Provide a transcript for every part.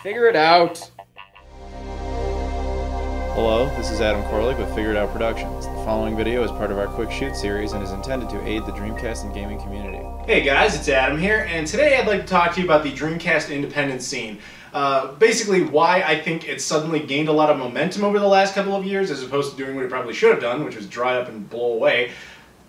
Figure it out. Hello, this is Adam Koralik with Figure It Out Productions. The following video is part of our Quick Shoot series and is intended to aid the Dreamcast and gaming community. Hey guys, it's Adam here, and today I'd like to talk to you about the Dreamcast independent scene. Basically why I think it's suddenly gained a lot of momentum over the last couple of years as opposed to doing what it probably should have done, which was dry up and blow away.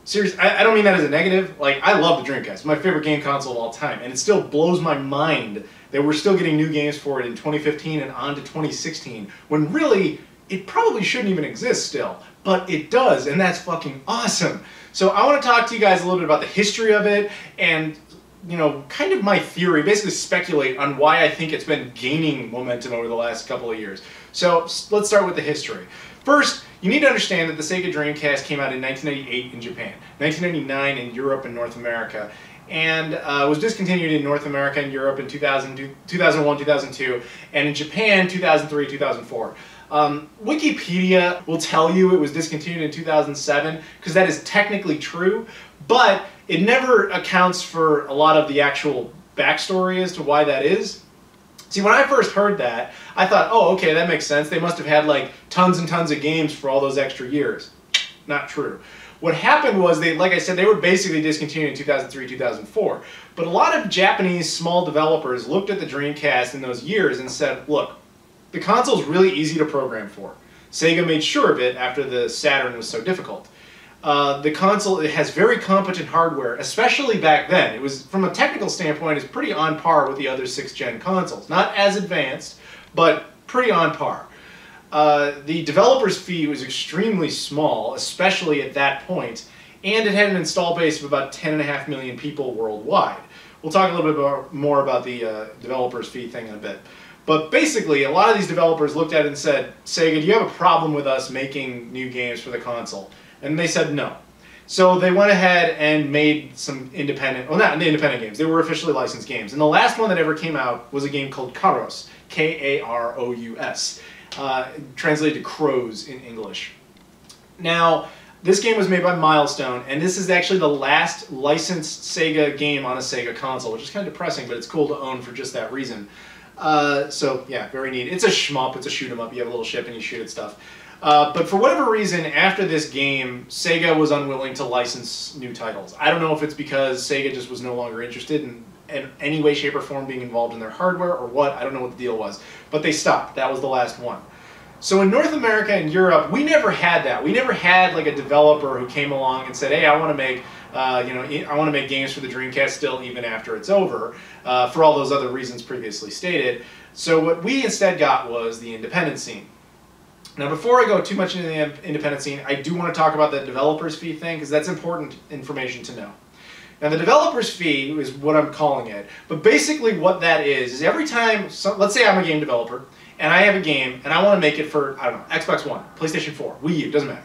Seriously, I don't mean that as a negative. Like, I love the Dreamcast. It's my favorite game console of all time, and it still blows my mind that we're still getting new games for it in 2015 and on to 2016, when really, it probably shouldn't even exist still, but it does, and that's fucking awesome. So I want to talk to you guys a little bit about the history of it and, you know, kind of my theory, basically speculate on why I think it's been gaining momentum over the last couple of years. So let's start with the history. First, you need to understand that the Sega Dreamcast came out in 1998 in Japan, 1999 in Europe and North America, and was discontinued in North America and Europe in 2001, 2002, and in Japan 2003, 2004. Wikipedia will tell you it was discontinued in 2007 because that is technically true, but it never accounts for a lot of the actual backstory as to why that is. See, when I first heard that, I thought, oh, okay, that makes sense. They must have had like tons and tons of games for all those extra years. Not true. What happened was, like I said, they were basically discontinued in 2003, 2004. But a lot of Japanese small developers looked at the Dreamcast in those years and said, look, the console's really easy to program for. Sega made sure of it after the Saturn was so difficult. The console, it has very competent hardware, especially back then. It was, from a technical standpoint, it's pretty on par with the other 6th-gen consoles. Not as advanced, but pretty on par. The developer's fee was extremely small, especially at that point, and it had an install base of about 10.5 million people worldwide. We'll talk a little bit more about the developer's fee thing in a bit. But basically, a lot of these developers looked at it and said, Sega, do you have a problem with us making new games for the console? And they said no. So they went ahead and made some independent, well, not independent games, they were officially licensed games. And the last one that ever came out was a game called Karos, K-A-R-O-U-S, translated to Crows in English. Now, this game was made by Milestone, and this is actually the last licensed Sega game on a Sega console, which is kind of depressing, but it's cool to own for just that reason. So, yeah, very neat. It's a shmup, it's a shoot 'em up, you have a little ship and you shoot at stuff. But for whatever reason, after this game, Sega was unwilling to license new titles. I don't know if it's because Sega just was no longer interested in any way, shape, or form being involved in their hardware or what. I don't know what the deal was. But they stopped. That was the last one. So in North America and Europe, we never had that. We never had like a developer who came along and said, hey, I want to make I want to make games for the Dreamcast still even after it's over, for all those other reasons previously stated. So what we instead got was the independent scene. Now before I go too much into the independent scene, I do want to talk about the developer's fee thing because that's important information to know. Now the developer's fee is what I'm calling it, but basically what that is every time, let's say I'm a game developer and I have a game and I want to make it for, I don't know, Xbox One, PlayStation 4, Wii U, doesn't matter.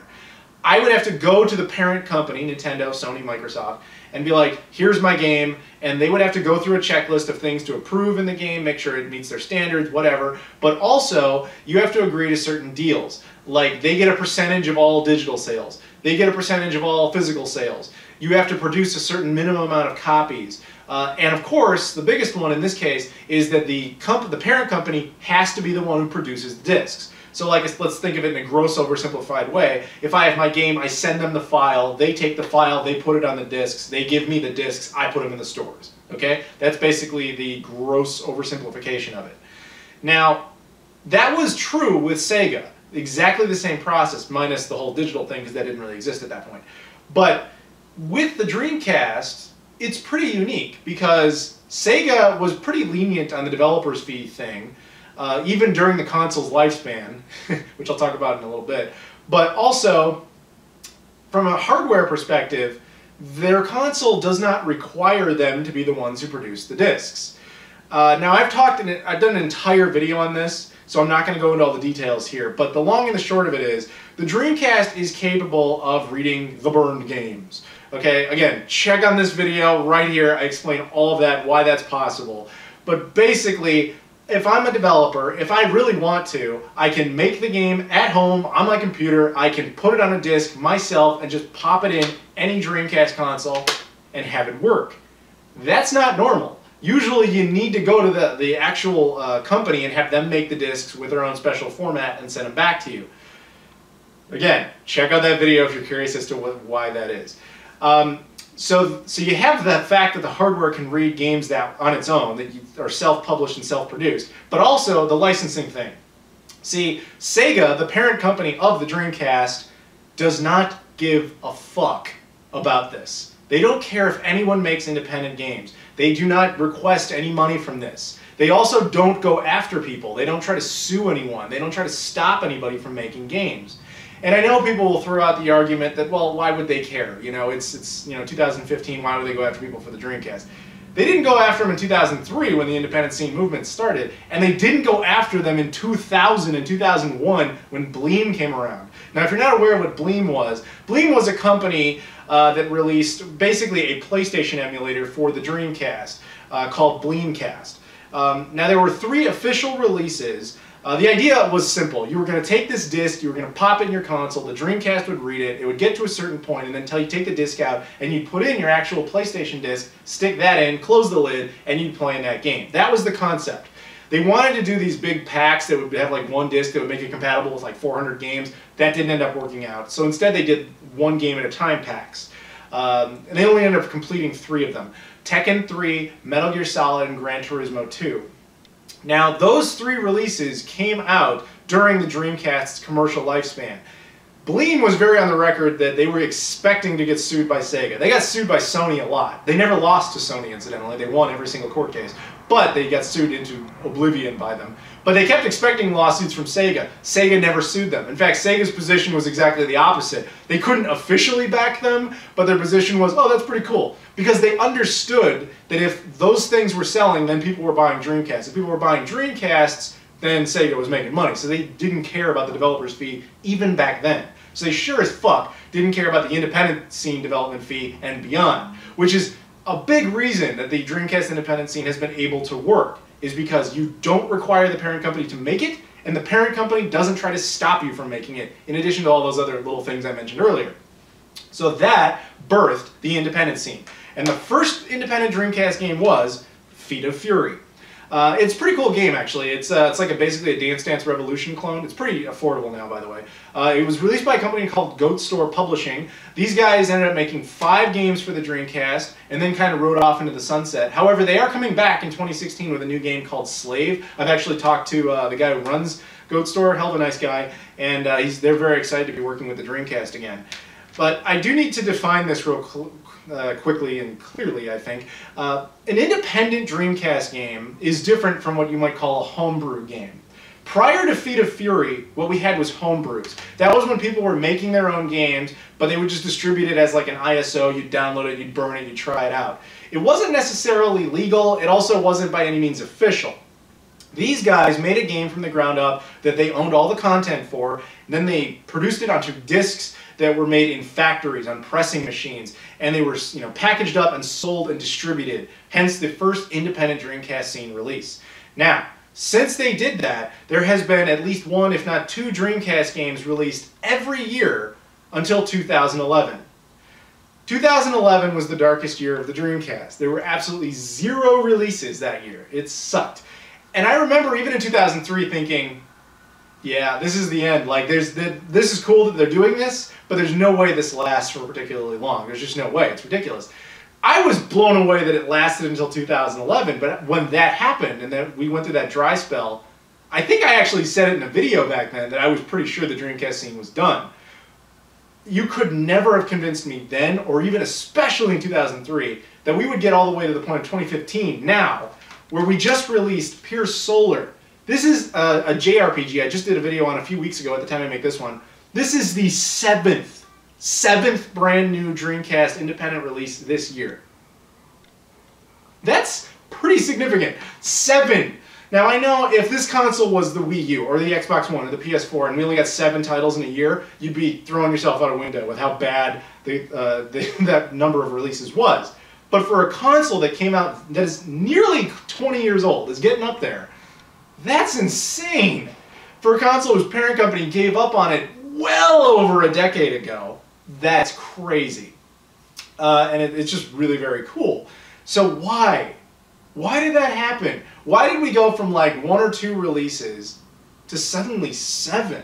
I would have to go to the parent company, Nintendo, Sony, Microsoft, and be like, here's my game, and they would have to go through a checklist of things to approve in the game, make sure it meets their standards, whatever, but also, you have to agree to certain deals. Like, they get a percentage of all digital sales. They get a percentage of all physical sales. You have to produce a certain minimum amount of copies. And of course, the biggest one in this case is that the parent company has to be the one who produces discs. So like, let's think of it in a gross oversimplified way. If I have my game, I send them the file, they take the file, they put it on the discs, they give me the discs, I put them in the stores. Okay? That's basically the gross oversimplification of it. Now, that was true with Sega. Exactly the same process, minus the whole digital thing, because that didn't really exist at that point. But with the Dreamcast, it's pretty unique, because Sega was pretty lenient on the developer's fee thing, even during the console's lifespan, which I'll talk about in a little bit. But also, from a hardware perspective, their console does not require them to be the ones who produce the discs. Now I've done an entire video on this, so I'm not going to go into all the details here, but the long and the short of it is, the Dreamcast is capable of reading the burned games. Okay, again, check on this video right here, I explain all of that, why that's possible. But basically, if I'm a developer, if I really want to, I can make the game at home on my computer, I can put it on a disc myself and just pop it in any Dreamcast console and have it work. That's not normal. Usually you need to go to the actual company and have them make the discs with their own special format and send them back to you. Again, check out that video if you're curious as to why that is. So you have the fact that the hardware can read games that on its own, that are self-published and self-produced, but also the licensing thing. See, Sega, the parent company of the Dreamcast, does not give a fuck about this. They don't care if anyone makes independent games. They do not request any money from this. They also don't go after people. They don't try to sue anyone. They don't try to stop anybody from making games. And I know people will throw out the argument that, well, why would they care? You know, it's 2015, why would they go after people for the Dreamcast? They didn't go after them in 2003 when the independent scene movement started, and they didn't go after them in 2000 and 2001 when Bleem came around. Now, if you're not aware of what Bleem was a company that released basically a PlayStation emulator for the Dreamcast called Bleemcast. Now, there were 3 official releases. The idea was simple. You were going to take this disc, you were going to pop it in your console, the Dreamcast would read it, it would get to a certain point, and then until you take the disc out and you'd put in your actual PlayStation disc, stick that in, close the lid, and you'd play in that game. That was the concept. They wanted to do these big packs that would have like one disc that would make it compatible with like 400 games. That didn't end up working out. So instead they did one game at a time packs. And they only ended up completing 3 of them. Tekken 3, Metal Gear Solid, and Gran Turismo 2. Now, those 3 releases came out during the Dreamcast's commercial lifespan. Bleem was very on the record that they were expecting to get sued by Sega. They got sued by Sony a lot. They never lost to Sony, incidentally. They won every single court case. But they got sued into oblivion by them. But they kept expecting lawsuits from Sega. Sega never sued them. In fact, Sega's position was exactly the opposite. They couldn't officially back them, but their position was, oh, that's pretty cool. Because they understood that if those things were selling, then people were buying Dreamcasts. If people were buying Dreamcasts, then Sega was making money. So they didn't care about the developer's fee even back then. So they sure as fuck didn't care about the independent scene development fee and beyond, which is a big reason that the Dreamcast independent scene has been able to work, is because you don't require the parent company to make it, and the parent company doesn't try to stop you from making it, in addition to all those other little things I mentioned earlier. So that birthed the independent scene. And the first independent Dreamcast game was Feet of Fury. It's a pretty cool game, actually. It's like basically a Dance Dance Revolution clone. It's pretty affordable now, by the way. It was released by a company called Goat Store Publishing. These guys ended up making 5 games for the Dreamcast and then kind of rode off into the sunset. However, they are coming back in 2016 with a new game called Slave. I've actually talked to the guy who runs Goat Store, hell of a nice guy, and they're very excited to be working with the Dreamcast again. But I do need to define this real quickly and clearly, I think. An independent Dreamcast game is different from what you might call a homebrew game. Prior to Feet of Fury, what we had was homebrews. That was when people were making their own games, but they would just distribute it as like an ISO. You'd download it, you'd burn it, you'd try it out. It wasn't necessarily legal. It also wasn't by any means official. These guys made a game from the ground up that they owned all the content for, and then they produced it onto discs that were made in factories on pressing machines, and they were packaged up and sold and distributed, hence the first independent Dreamcast scene release. Now, since they did that, there has been at least 1, if not 2 Dreamcast games released every year until 2011. 2011 was the darkest year of the Dreamcast. There were absolutely 0 releases that year. It sucked. And I remember even in 2003 thinking, yeah, this is the end. Like, this is cool that they're doing this, but there's no way this lasts for particularly long. There's just no way. It's ridiculous. I was blown away that it lasted until 2011, but when that happened and then we went through that dry spell, I think I actually said it in a video back then that I was pretty sure the Dreamcast scene was done. You could never have convinced me then, or even especially in 2003, that we would get all the way to the point of 2015 now, where we just released Pure Solar. This is a JRPG I just did a video on a few weeks ago at the time I make this one. This is the seventh brand new Dreamcast independent release this year. That's pretty significant. 7! Now I know if this console was the Wii U or the Xbox One or the PS4 and we only got 7 titles in a year, you'd be throwing yourself out a window with how bad that number of releases was. But for a console that came out that is nearly 20 years old, is getting up there, that's insane. For a console whose parent company gave up on it well over a decade ago, that's crazy. And it's just really very cool. So why Why did that happen? Why did we go from like 1 or 2 releases to suddenly 7?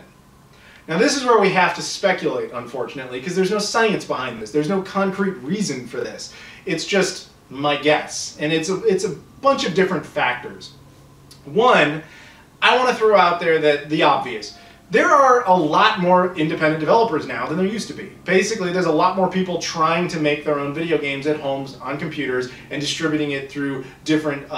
Now this is where we have to speculate, unfortunately, because there's no science behind this. There's no concrete reason for this. It's just my guess, and it's a bunch of different factors. One, I want to throw out there that the obvious. There are a lot more independent developers now than there used to be. Basically, there's a lot more people trying to make their own video games at homes on computers and distributing it through different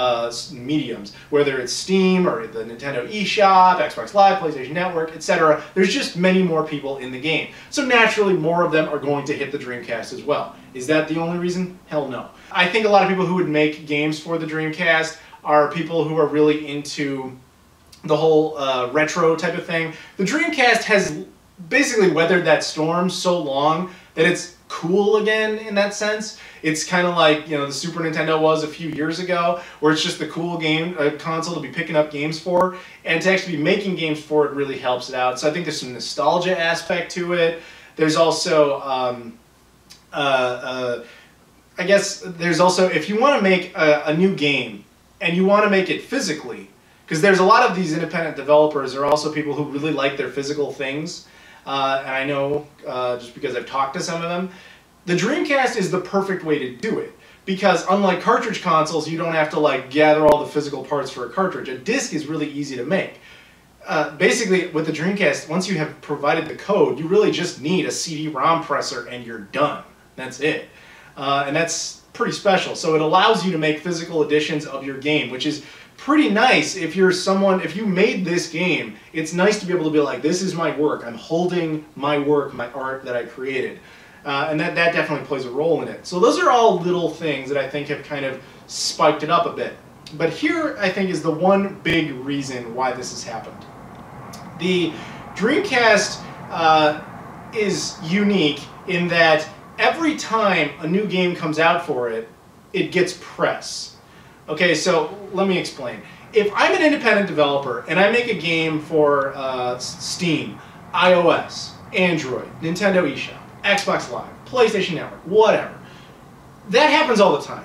mediums, whether it's Steam or the Nintendo eShop, Xbox Live, PlayStation Network, etc. There's just many more people in the game. So naturally, more of them are going to hit the Dreamcast as well. Is that the only reason? Hell no. I think a lot of people who would make games for the Dreamcast are people who are really into the whole retro type of thing. The Dreamcast has basically weathered that storm so long that it's cool again in that sense. It's kind of like, you know, the Super Nintendo was a few years ago, where it's just the cool game console to be picking up games for, and to actually be making games for it really helps it out. So I think there's some nostalgia aspect to it. There's also, I guess there's also, if you want to make a new game and you want to make it physically, because there's a lot of these independent developers are also people who really like their physical things, and I know just because I've talked to some of them, the Dreamcast is the perfect way to do it. Because unlike cartridge consoles, you don't have to like gather all the physical parts for a cartridge. A disc is really easy to make. Basically, with the Dreamcast, once you have provided the code, you really just need a CD-ROM presser and you're done. That's it. And that's pretty special. So it allows you to make physical editions of your game, which is pretty nice if you're someone, if you made this game, it's nice to be able to be like, this is my work. I'm holding my work, my art that I created. And that definitely plays a role in it. So those are all little things that I think have kind of spiked it up a bit. But here, I think, is the one big reason why this has happened. The Dreamcast is unique in that every time a new game comes out for it, it gets press. Okay, so let me explain. If I'm an independent developer and I make a game for Steam, iOS, Android, Nintendo eShop, Xbox Live, PlayStation Network, whatever, that happens all the time.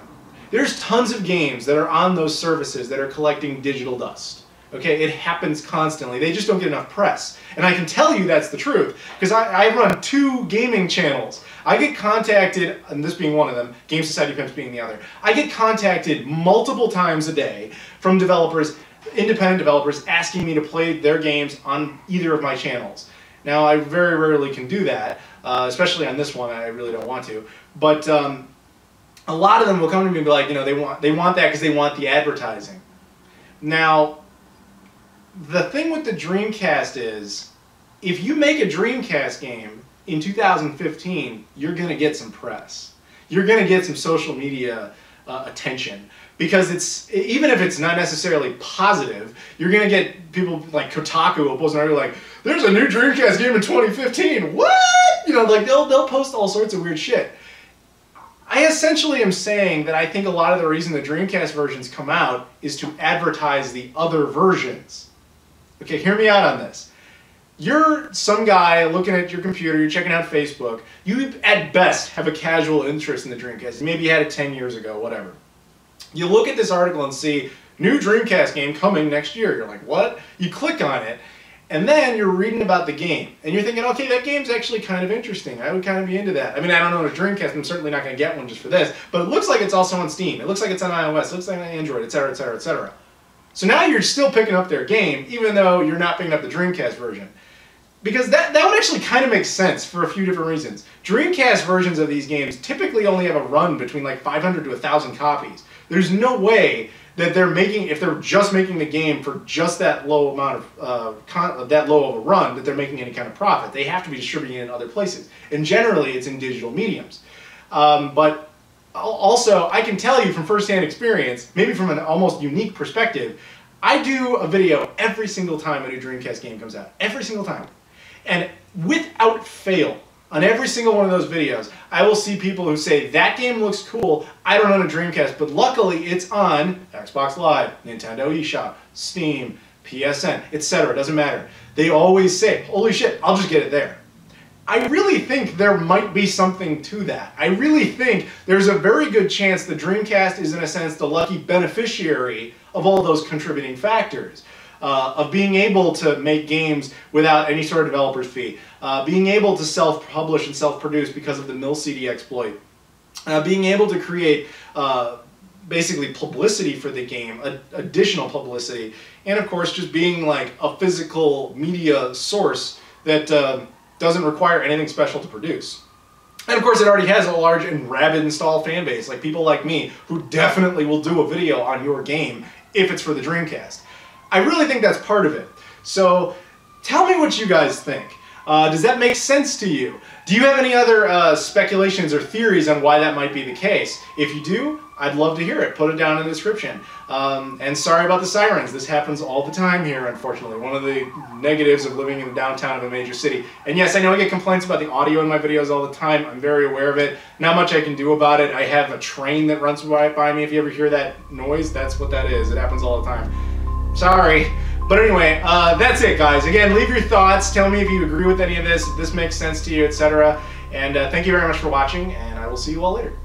There's tons of games that are on those services that are collecting digital dust. Okay, it happens constantly. They just don't get enough press. And I can tell you that's the truth, because I run 2 gaming channels. I get contacted, and this being one of them, Game Society Pimps being the other, I get contacted multiple times a day from developers, independent developers, asking me to play their games on either of my channels. Now, I very rarely can do that, especially on this one, I really don't want to. But a lot of them will come to me and be like, you know, they want that because they want the advertising. Now, the thing with the Dreamcast is, if you make a Dreamcast game in 2015, you're going to get some press. You're going to get some social media attention. Because it's, even if it's not necessarily positive, you're going to get people like Kotaku will post an article like, there's a new Dreamcast game in 2015, what? You know, like they'll post all sorts of weird shit. I essentially am saying that I think a lot of the reason the Dreamcast versions come out is to advertise the other versions. Okay, hear me out on this. You're some guy looking at your computer, you're checking out Facebook, you at best have a casual interest in the Dreamcast. Maybe you had it 10 years ago, whatever. You look at this article and see, new Dreamcast game coming next year. You're like, what? You click on it, and then you're reading about the game. And you're thinking, okay, that game's actually kind of interesting. I would kind of be into that. I mean, I don't know a Dreamcast, I'm certainly not going to get one just for this, but it looks like it's also on Steam. It looks like it's on iOS, it looks like on Android, etc., etc., etc. So now you're still picking up their game, even though you're not picking up the Dreamcast version. Because that would actually kind of make sense for a few different reasons. Dreamcast versions of these games typically only have a run between like 500 to 1,000 copies. There's no way that they're making, if they're just making the game for just that low amount of, that low of a run, that they're making any kind of profit. They have to be distributing it in other places. And generally it's in digital mediums. But also, I can tell you from firsthand experience, maybe from an almost unique perspective, I do a video every single time a new Dreamcast game comes out. Every single time. And without fail, on every single one of those videos, I will see people who say, that game looks cool, I don't own a Dreamcast, but luckily it's on Xbox Live, Nintendo eShop, Steam, PSN, etc. Doesn't matter. They always say, holy shit, I'll just get it there. I really think there might be something to that. I really think there's a very good chance the Dreamcast is, in a sense, the lucky beneficiary of all those contributing factors. Of being able to make games without any sort of developer's fee, being able to self-publish and self-produce because of the mill CD exploit, being able to create basically publicity for the game, additional publicity, and of course just being like a physical media source that doesn't require anything special to produce. And of course it already has a large and rabid installed fan base, like people like me who definitely will do a video on your game if it's for the Dreamcast. I really think that's part of it. So tell me what you guys think. Does that make sense to you? Do you have any other speculations or theories on why that might be the case? If you do, I'd love to hear it. Put it down in the description. And sorry about the sirens. This happens all the time here, unfortunately. One of the negatives of living in the downtown of a major city. And yes, I know I get complaints about the audio in my videos all the time. I'm very aware of it. Not much I can do about it. I have a train that runs by me. If you ever hear that noise, that's what that is. It happens all the time. Sorry. But anyway, that's it, guys. Again, leave your thoughts. Tell me if you agree with any of this, if this makes sense to you, etc. And thank you very much for watching, and I will see you all later.